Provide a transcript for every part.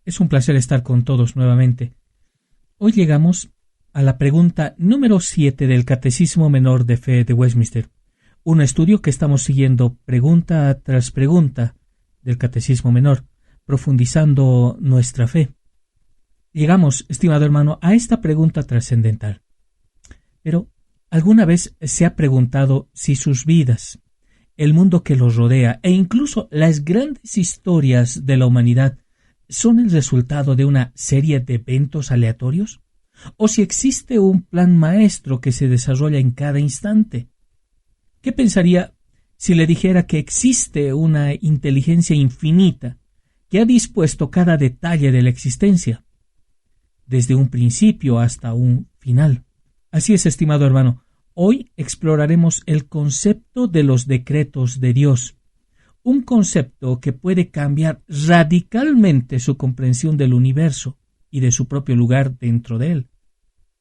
Es un placer estar con todos nuevamente. Hoy llegamos a la pregunta número 7 del Catecismo Menor de Fe de Westminster, un estudio que estamos siguiendo pregunta tras pregunta del Catecismo Menor, profundizando nuestra fe. Llegamos, estimado hermano, a esta pregunta trascendental. Pero, ¿alguna vez se ha preguntado si sus vidas, el mundo que los rodea e incluso las grandes historias de la humanidad son el resultado de una serie de eventos aleatorios? ¿O si existe un plan maestro que se desarrolla en cada instante? ¿Qué pensaría si le dijera que existe una inteligencia infinita que ha dispuesto cada detalle de la existencia, desde un principio hasta un final? Así es, estimado hermano, hoy exploraremos el concepto de los decretos de Dios, un concepto que puede cambiar radicalmente su comprensión del universo y de su propio lugar dentro de él.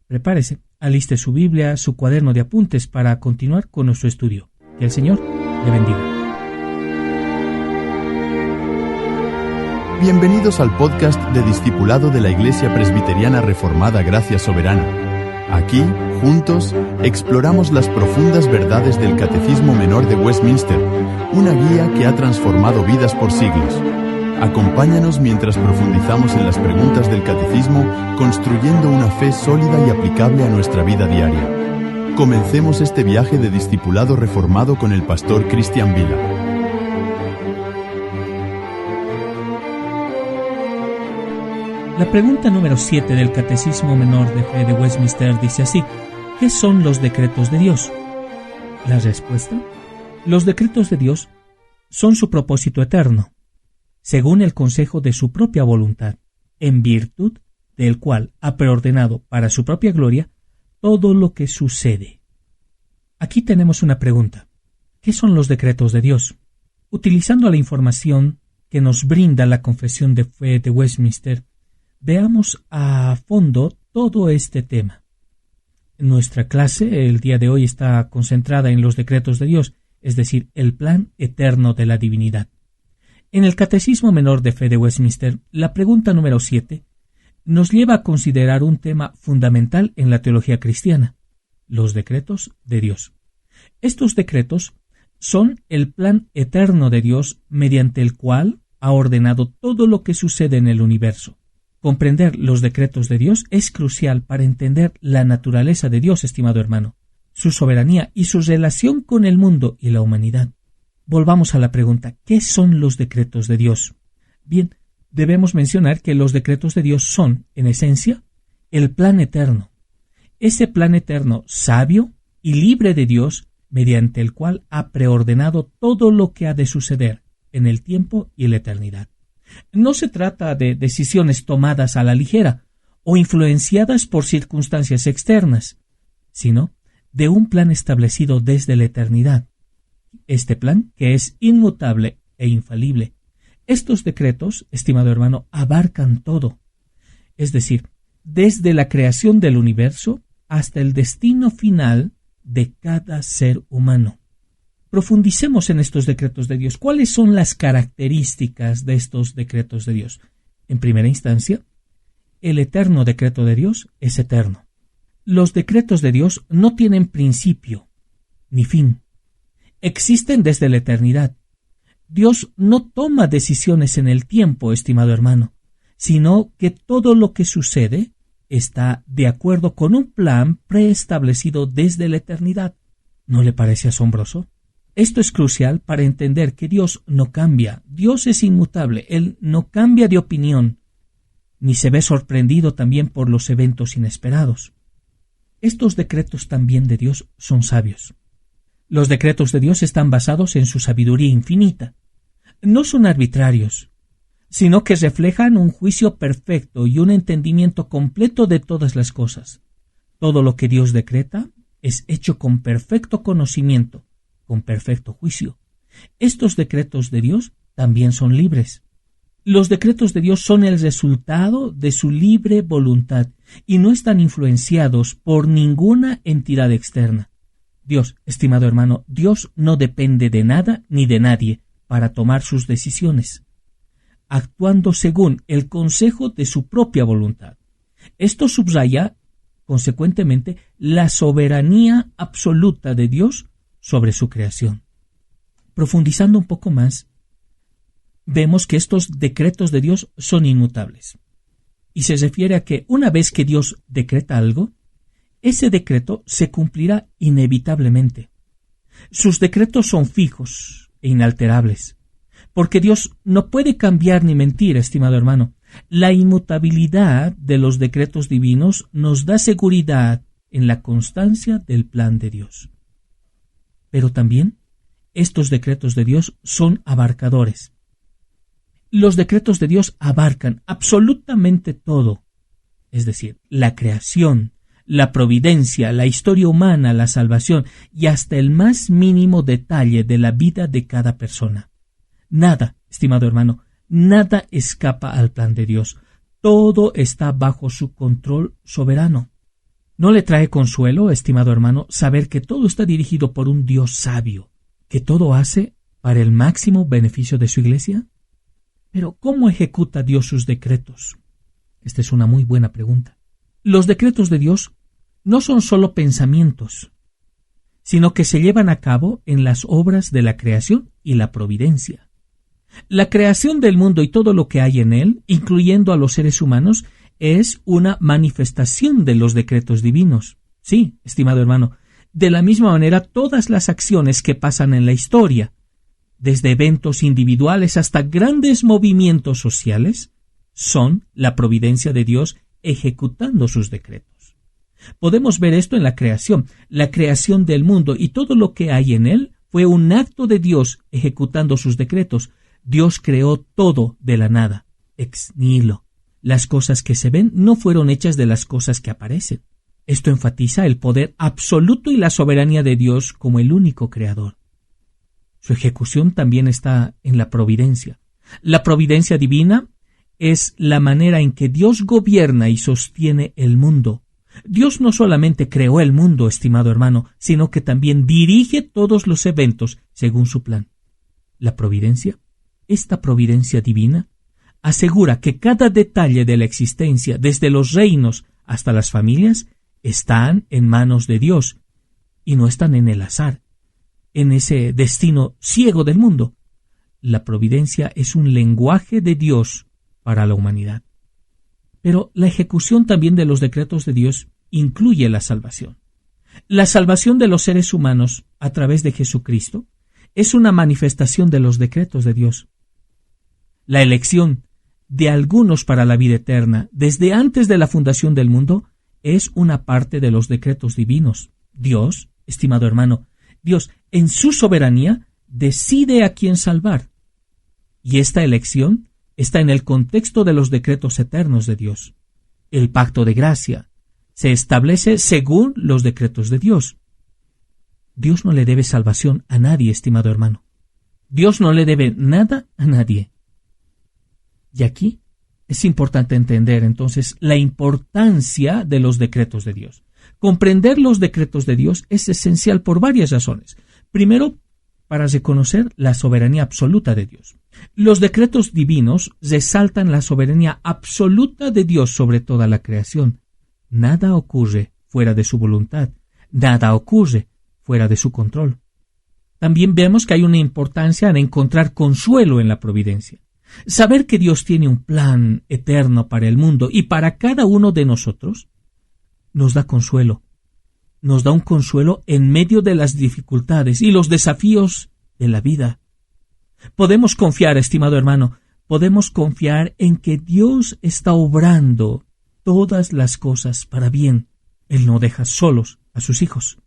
Prepárese, aliste su Biblia, su cuaderno de apuntes para continuar con nuestro estudio. Que el Señor le bendiga. Bienvenidos al podcast de Discipulado de la Iglesia Presbiteriana Reformada Gracia Soberana. Aquí, juntos, exploramos las profundas verdades del Catecismo Menor de Westminster, una guía que ha transformado vidas por siglos. Acompáñanos mientras profundizamos en las preguntas del Catecismo, construyendo una fe sólida y aplicable a nuestra vida diaria. Comencemos este viaje de discipulado reformado con el pastor Cristian Vila. La pregunta número 7 del Catecismo Menor de Fe de Westminster dice así: ¿qué son los decretos de Dios? La respuesta: los decretos de Dios son su propósito eterno, según el consejo de su propia voluntad, en virtud del cual ha preordenado para su propia gloria todo lo que sucede. Aquí tenemos una pregunta: ¿qué son los decretos de Dios? Utilizando la información que nos brinda la Confesión de Fe de Westminster, veamos a fondo todo este tema. Nuestra clase el día de hoy está concentrada en los decretos de Dios, es decir, el plan eterno de la divinidad. En el Catecismo Menor de Fe de Westminster, la pregunta número 7 nos lleva a considerar un tema fundamental en la teología cristiana: los decretos de Dios. Estos decretos son el plan eterno de Dios mediante el cual ha ordenado todo lo que sucede en el universo. Comprender los decretos de Dios es crucial para entender la naturaleza de Dios, estimado hermano, su soberanía y su relación con el mundo y la humanidad. Volvamos a la pregunta: ¿qué son los decretos de Dios? Bien, debemos mencionar que los decretos de Dios son, en esencia, el plan eterno. Ese plan eterno, sabio y libre de Dios, mediante el cual ha preordenado todo lo que ha de suceder en el tiempo y la eternidad. No se trata de decisiones tomadas a la ligera o influenciadas por circunstancias externas, sino de un plan establecido desde la eternidad. Este plan que es inmutable e infalible. Estos decretos, estimado hermano, abarcan todo, es decir, desde la creación del universo hasta el destino final de cada ser humano. Profundicemos en estos decretos de Dios. ¿Cuáles son las características de estos decretos de Dios? En primera instancia, el eterno decreto de Dios es eterno. Los decretos de Dios no tienen principio ni fin. Existen desde la eternidad. Dios no toma decisiones en el tiempo, estimado hermano, sino que todo lo que sucede está de acuerdo con un plan preestablecido desde la eternidad. ¿No le parece asombroso? Esto es crucial para entender que Dios no cambia. Dios es inmutable. Él no cambia de opinión, ni se ve sorprendido también por los eventos inesperados. Estos decretos también de Dios son sabios. Los decretos de Dios están basados en su sabiduría infinita. No son arbitrarios, sino que reflejan un juicio perfecto y un entendimiento completo de todas las cosas. Todo lo que Dios decreta es hecho con perfecto conocimiento, con perfecto juicio. Estos decretos de Dios también son libres. Los decretos de Dios son el resultado de su libre voluntad y no están influenciados por ninguna entidad externa. Dios, estimado hermano, Dios no depende de nada ni de nadie para tomar sus decisiones. actuando según el consejo de su propia voluntad. Esto subraya, consecuentemente, la soberanía absoluta de Dios sobre su creación. Profundizando un poco más, vemos que estos decretos de Dios son inmutables. Y se refiere a que una vez que Dios decreta algo, ese decreto se cumplirá inevitablemente. Sus decretos son fijos e inalterables, porque Dios no puede cambiar ni mentir, estimado hermano. La inmutabilidad de los decretos divinos nos da seguridad en la constancia del plan de Dios. Pero también estos decretos de Dios son abarcadores. Los decretos de Dios abarcan absolutamente todo, es decir, la creación, la providencia, la historia humana, la salvación y hasta el más mínimo detalle de la vida de cada persona. Nada, estimado hermano, nada escapa al plan de Dios. Todo está bajo su control soberano. ¿No le trae consuelo, estimado hermano, saber que todo está dirigido por un Dios sabio, que todo hace para el máximo beneficio de su iglesia? Pero, ¿cómo ejecuta Dios sus decretos? Esta es una muy buena pregunta. Los decretos de Dios no son solo pensamientos, sino que se llevan a cabo en las obras de la creación y la providencia. La creación del mundo y todo lo que hay en él, incluyendo a los seres humanos, es una manifestación de los decretos divinos. Sí, estimado hermano, de la misma manera todas las acciones que pasan en la historia, desde eventos individuales hasta grandes movimientos sociales, son la providencia de Dios ejecutando sus decretos. Podemos ver esto en la creación. La creación del mundo y todo lo que hay en él fue un acto de Dios ejecutando sus decretos. Dios creó todo de la nada, ex nihilo. Las cosas que se ven no fueron hechas de las cosas que aparecen. Esto enfatiza el poder absoluto y la soberanía de Dios como el único creador. Su ejecución también está en la providencia. La providencia divina es la manera en que Dios gobierna y sostiene el mundo. Dios no solamente creó el mundo, estimado hermano, sino que también dirige todos los eventos según su plan. La providencia, esta providencia divina, asegura que cada detalle de la existencia, desde los reinos hasta las familias, están en manos de Dios y no están en el azar, en ese destino ciego del mundo. La providencia es un lenguaje de Dios para la humanidad. Pero la ejecución también de los decretos de Dios incluye la salvación. La salvación de los seres humanos a través de Jesucristo es una manifestación de los decretos de Dios. La elección de algunos para la vida eterna desde antes de la fundación del mundo es una parte de los decretos divinos. Dios, estimado hermano, Dios en su soberanía decide a quién salvar. Y esta elección está en el contexto de los decretos eternos de Dios. El pacto de gracia se establece según los decretos de Dios. Dios no le debe salvación a nadie, estimado hermano. Dios no le debe nada a nadie. Y aquí es importante entender entonces la importancia de los decretos de Dios. Comprender los decretos de Dios es esencial por varias razones. Primero, para reconocer la soberanía absoluta de Dios. Los decretos divinos resaltan la soberanía absoluta de Dios sobre toda la creación. Nada ocurre fuera de su voluntad. Nada ocurre fuera de su control. También vemos que hay una importancia en encontrar consuelo en la providencia. Saber que Dios tiene un plan eterno para el mundo y para cada uno de nosotros nos da consuelo. Nos da un consuelo en medio de las dificultades y los desafíos de la vida. Podemos confiar, estimado hermano, podemos confiar en que Dios está obrando todas las cosas para bien. Él no deja solos a sus hijos.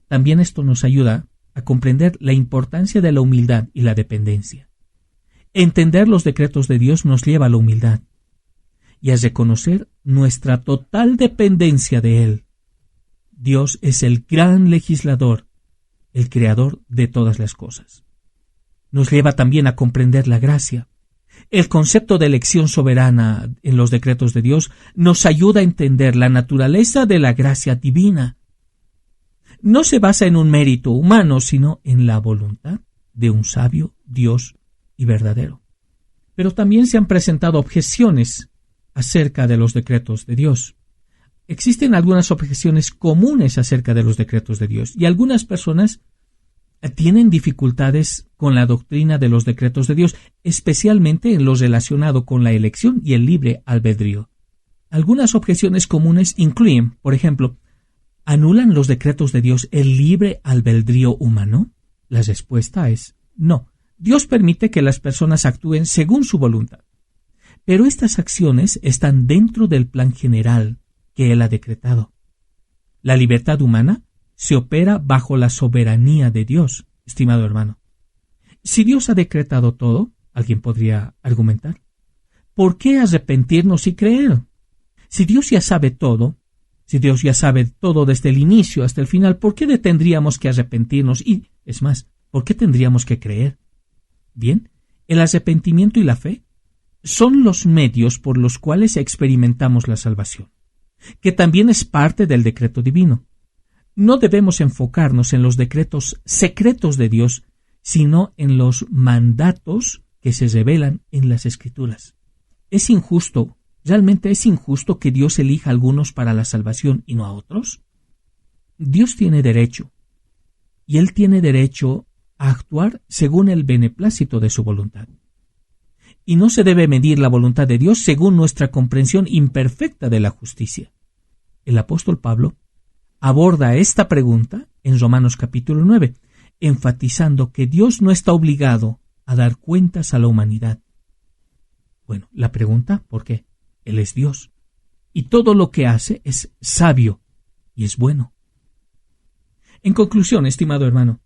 También esto nos ayuda a comprender la importancia de la humildad y la dependencia. Entender los decretos de Dios nos lleva a la humildad y a reconocer nuestra total dependencia de Él. Dios es el gran legislador, el creador de todas las cosas. Nos lleva también a comprender la gracia. El concepto de elección soberana en los decretos de Dios nos ayuda a entender la naturaleza de la gracia divina. No se basa en un mérito humano, sino en la voluntad de un sabio Dios y verdadero. Pero también se han presentado objeciones acerca de los decretos de Dios. Existen algunas objeciones comunes acerca de los decretos de Dios, y algunas personas tienen dificultades con la doctrina de los decretos de Dios, especialmente en lo relacionado con la elección y el libre albedrío. Algunas objeciones comunes incluyen, por ejemplo, ¿anulan los decretos de Dios el libre albedrío humano? La respuesta es no. Dios permite que las personas actúen según su voluntad, pero estas acciones están dentro del plan general que Él ha decretado. La libertad humana se opera bajo la soberanía de Dios, estimado hermano. Si Dios ha decretado todo, alguien podría argumentar, ¿por qué arrepentirnos y creer? Si Dios ya sabe todo, si Dios ya sabe todo desde el inicio hasta el final, ¿por qué tendríamos que arrepentirnos? Y, es más, ¿por qué tendríamos que creer? Bien, el arrepentimiento y la fe son los medios por los cuales experimentamos la salvación, que también es parte del decreto divino. No debemos enfocarnos en los decretos secretos de Dios, sino en los mandatos que se revelan en las Escrituras. Es injusto, realmente es injusto que Dios elija a algunos para la salvación y no a otros. Dios tiene derecho, y Él tiene derecho a actuar según el beneplácito de su voluntad. Y no se debe medir la voluntad de Dios según nuestra comprensión imperfecta de la justicia. El apóstol Pablo aborda esta pregunta en Romanos capítulo 9, enfatizando que Dios no está obligado a dar cuentas a la humanidad. Bueno, la pregunta, ¿por qué? Él es Dios, y todo lo que hace es sabio y es bueno. En conclusión, estimado hermano,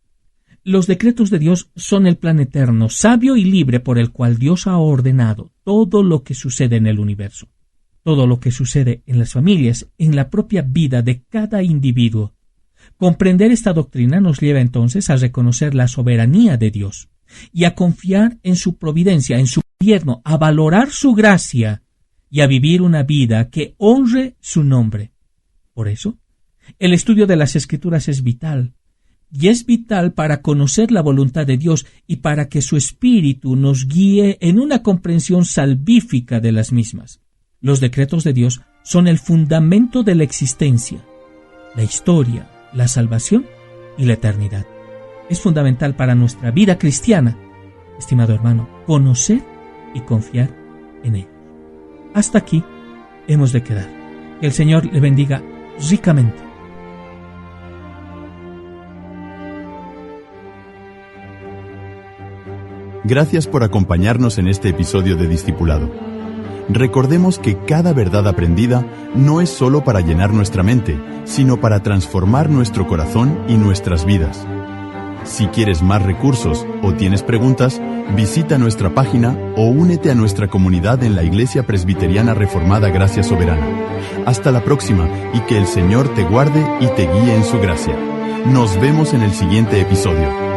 los decretos de Dios son el plan eterno, sabio y libre por el cual Dios ha ordenado todo lo que sucede en el universo, todo lo que sucede en las familias, en la propia vida de cada individuo. Comprender esta doctrina nos lleva entonces a reconocer la soberanía de Dios y a confiar en su providencia, en su gobierno, a valorar su gracia y a vivir una vida que honre su nombre. Por eso, el estudio de las Escrituras es vital, y es vital para conocer la voluntad de Dios y para que su Espíritu nos guíe en una comprensión salvífica de las mismas. Los decretos de Dios son el fundamento de la existencia, la historia, la salvación y la eternidad. Es fundamental para nuestra vida cristiana, estimado hermano, conocer y confiar en Él. Hasta aquí hemos de quedar. Que el Señor le bendiga ricamente. Gracias por acompañarnos en este episodio de Discipulado. Recordemos que cada verdad aprendida no es solo para llenar nuestra mente, sino para transformar nuestro corazón y nuestras vidas. Si quieres más recursos o tienes preguntas, visita nuestra página o únete a nuestra comunidad en la Iglesia Presbiteriana Reformada Gracia Soberana. Hasta la próxima y que el Señor te guarde y te guíe en su gracia. Nos vemos en el siguiente episodio.